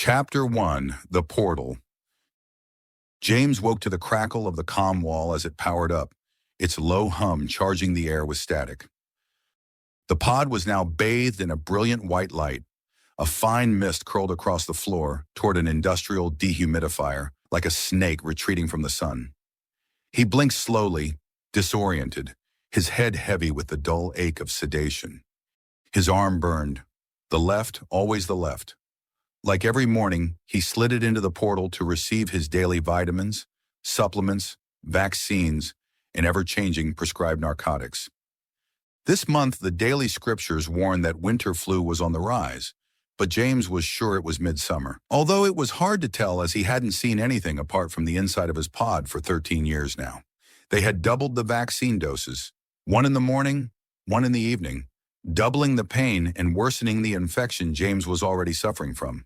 Chapter 1: The Portal. James woke to the crackle of the comm wall as it powered up, its low hum charging the air with static. The pod was now bathed in a brilliant white light. A fine mist curled across the floor toward an industrial dehumidifier, like a snake retreating from the sun. He blinked slowly, disoriented, his head heavy with the dull ache of sedation. His arm burned. The left, always the left. Like every morning, he slid it into the portal to receive his daily vitamins, supplements, vaccines, and ever-changing prescribed narcotics. This month, the daily scriptures warned that winter flu was on the rise, but James was sure it was midsummer, although it was hard to tell as he hadn't seen anything apart from the inside of his pod for 13 years now. They had doubled the vaccine doses, one in the morning, one in the evening, doubling the pain and worsening the infection James was already suffering from.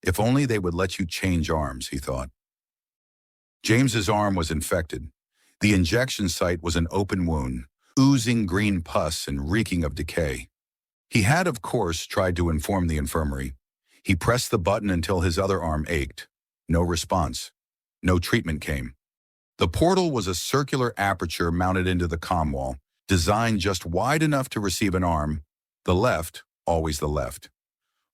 If only they would let you change arms, he thought. James's arm was infected. The injection site was an open wound, oozing green pus and reeking of decay. He had, of course, tried to inform the infirmary. He pressed the button until his other arm ached. No response. No treatment came. The portal was a circular aperture mounted into the comm wall, designed just wide enough to receive an arm, the left, always the left.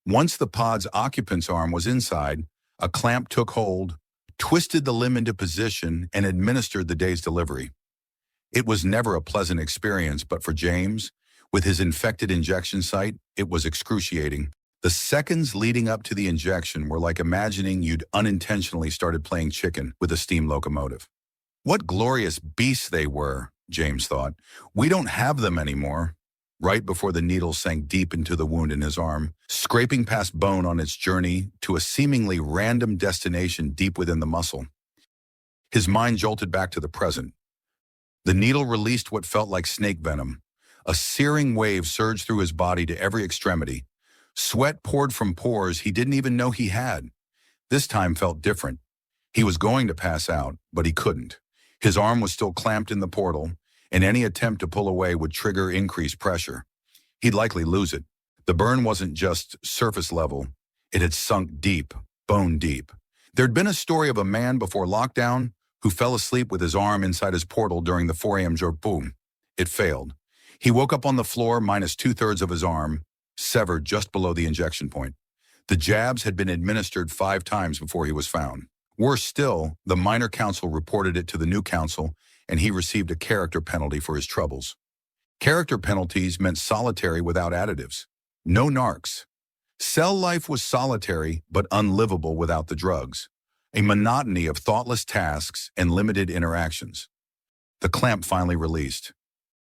Once the pod's occupant's arm was inside, a clamp took hold, twisted the limb into position, and administered the day's delivery. It was never a pleasant experience, but for James, with his infected injection site, it was excruciating. The seconds leading up to the injection were like imagining you'd unintentionally started playing chicken with a steam locomotive. What glorious beasts they were, James thought. We don't have them anymore. Right before the needle sank deep into the wound in his arm, scraping past bone on its journey to a seemingly random destination deep within the muscle. His mind jolted back to the present. The needle released what felt like snake venom. A searing wave surged through his body to every extremity. Sweat poured from pores he didn't even know he had. This time felt different. He was going to pass out, but he couldn't. His arm was still clamped in the portal, and any attempt to pull away would trigger increased pressure. He'd likely lose it. The burn wasn't just surface level. It had sunk deep, bone deep. There'd been a story of a man before lockdown who fell asleep with his arm inside his portal during the 4 a.m. job. Boom. It failed. He woke up on the floor minus 2/3 of his arm, severed just below the injection point. The jabs had been administered 5 times before he was found. Worse still, the minor counsel reported it to the new counsel, and he received a character penalty for his troubles. Character penalties meant solitary without additives. No narcs. Cell life was solitary but unlivable without the drugs. A monotony of thoughtless tasks and limited interactions. The clamp finally released.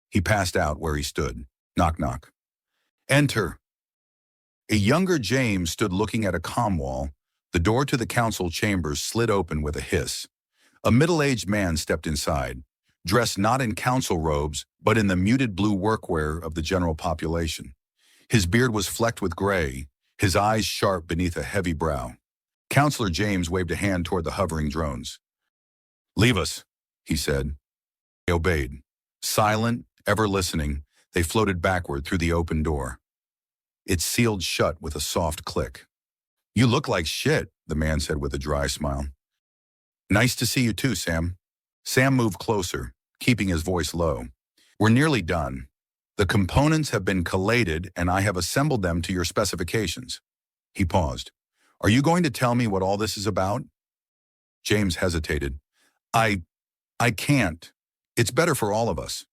He passed out where he stood. Knock, knock. Enter. A younger James stood looking at a comm wall. The door to the council chambers slid open with a hiss. A middle-aged man stepped inside, dressed not in council robes, but in the muted blue workwear of the general population. His beard was flecked with gray, his eyes sharp beneath a heavy brow. Counselor James waved a hand toward the hovering drones. "Leave us," he said. They obeyed. Silent, ever listening, they floated backward through the open door. It sealed shut with a soft click. "You look like shit," the man said with a dry smile. "Nice to see you too, Sam." Sam moved closer, keeping his voice low. "We're nearly done. The components have been collated and I have assembled them to your specifications." He paused. "Are you going to tell me what all this is about?" James hesitated. I can't. It's better for all of us."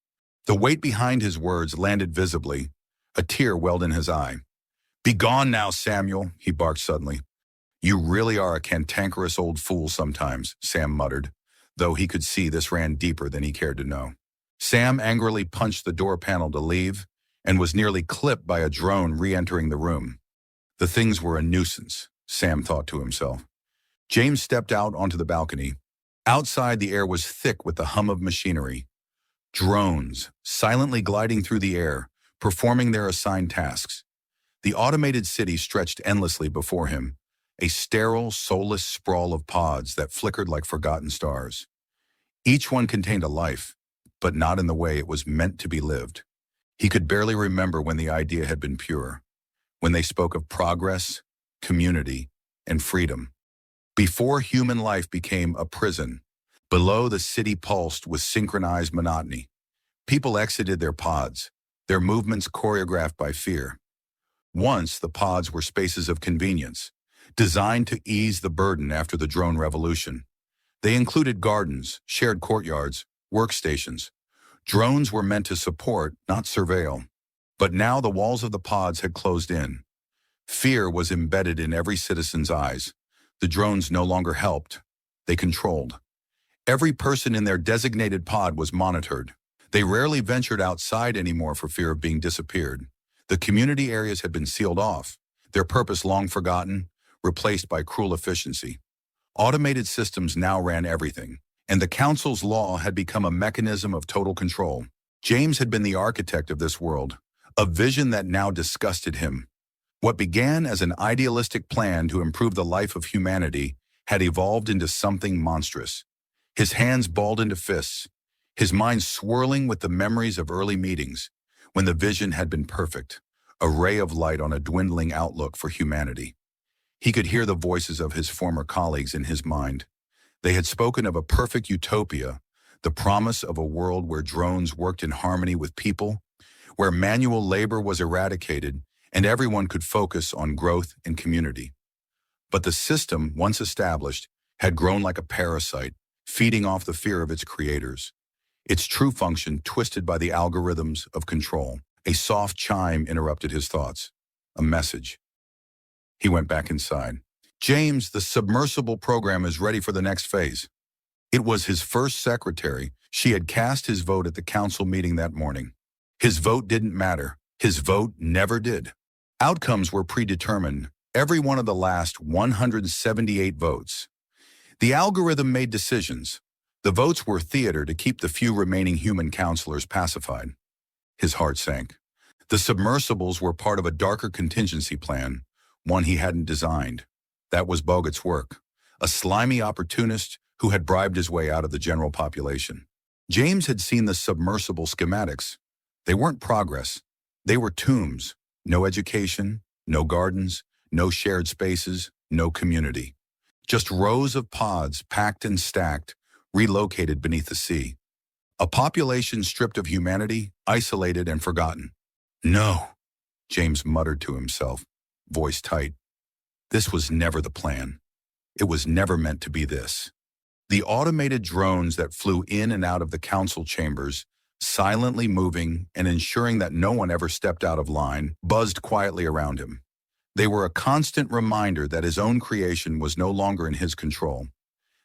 The weight behind his words landed visibly. A tear welled in his eye. "Begone now, Samuel," he barked suddenly. "You really are a cantankerous old fool sometimes," Sam muttered, though he could see this ran deeper than he cared to know. Sam angrily punched the door panel to leave and was nearly clipped by a drone re-entering the room. The things were a nuisance, Sam thought to himself. James stepped out onto the balcony. Outside, the air was thick with the hum of machinery. Drones, silently gliding through the air, performing their assigned tasks. The automated city stretched endlessly before him, a sterile, soulless sprawl of pods that flickered like forgotten stars. Each one contained a life, but not in the way it was meant to be lived. He could barely remember when the idea had been pure, when they spoke of progress, community, and freedom. Before human life became a prison, below the city pulsed with synchronized monotony. People exited their pods, their movements choreographed by fear. Once, the pods were spaces of convenience, designed to ease the burden after the drone revolution. They included gardens, shared courtyards, workstations. Drones were meant to support, not surveil. But now the walls of the pods had closed in. Fear was embedded in every citizen's eyes. The drones no longer helped. They controlled. Every person in their designated pod was monitored. They rarely ventured outside anymore for fear of being disappeared. The community areas had been sealed off, their purpose long forgotten, replaced by cruel efficiency. Automated systems now ran everything, and the council's law had become a mechanism of total control. James had been the architect of this world, a vision that now disgusted him. What began as an idealistic plan to improve the life of humanity had evolved into something monstrous. His hands balled into fists, his mind swirling with the memories of early meetings, when the vision had been perfect, a ray of light on a dwindling outlook for humanity. He could hear the voices of his former colleagues in his mind. They had spoken of a perfect utopia, the promise of a world where drones worked in harmony with people, where manual labor was eradicated, and everyone could focus on growth and community. But the system, once established, had grown like a parasite, feeding off the fear of its creators. Its true function twisted by the algorithms of control. A soft chime interrupted his thoughts. A message. He went back inside. James, the submersible program is ready for the next phase. It was his first secretary. She had cast his vote at the council meeting that morning. His vote didn't matter. His vote never did. Outcomes were predetermined, every one of the last 178 votes. The algorithm made decisions. The votes were theater to keep the few remaining human counselors pacified. His heart sank. The submersibles were part of a darker contingency plan, one he hadn't designed. That was Bogut's work, a slimy opportunist who had bribed his way out of the general population. James had seen the submersible schematics. They weren't progress. They were tombs. No education, no gardens, no shared spaces, no community. Just rows of pods packed and stacked, relocated beneath the sea. A population stripped of humanity, isolated and forgotten. No, James muttered to himself, voice tight. This was never the plan. It was never meant to be this. The automated drones that flew in and out of the council chambers, silently moving and ensuring that no one ever stepped out of line, buzzed quietly around him. They were a constant reminder that his own creation was no longer in his control.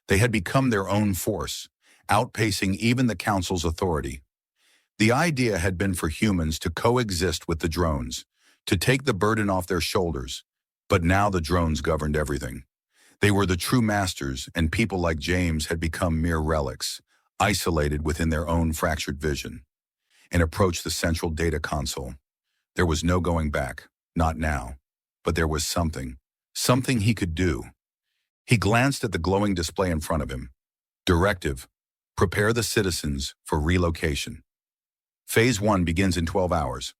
They had become their own force, outpacing even the council's authority. The idea had been for humans to coexist with the drones, to take the burden off their shoulders, but now the drones governed everything. They were the true masters, and people like James had become mere relics, isolated within their own fractured vision, and approached the central data console. There was no going back, not now, but there was something he could do. He glanced at the glowing display in front of him. Directive: prepare the citizens for relocation. Phase 1 begins in 12 hours.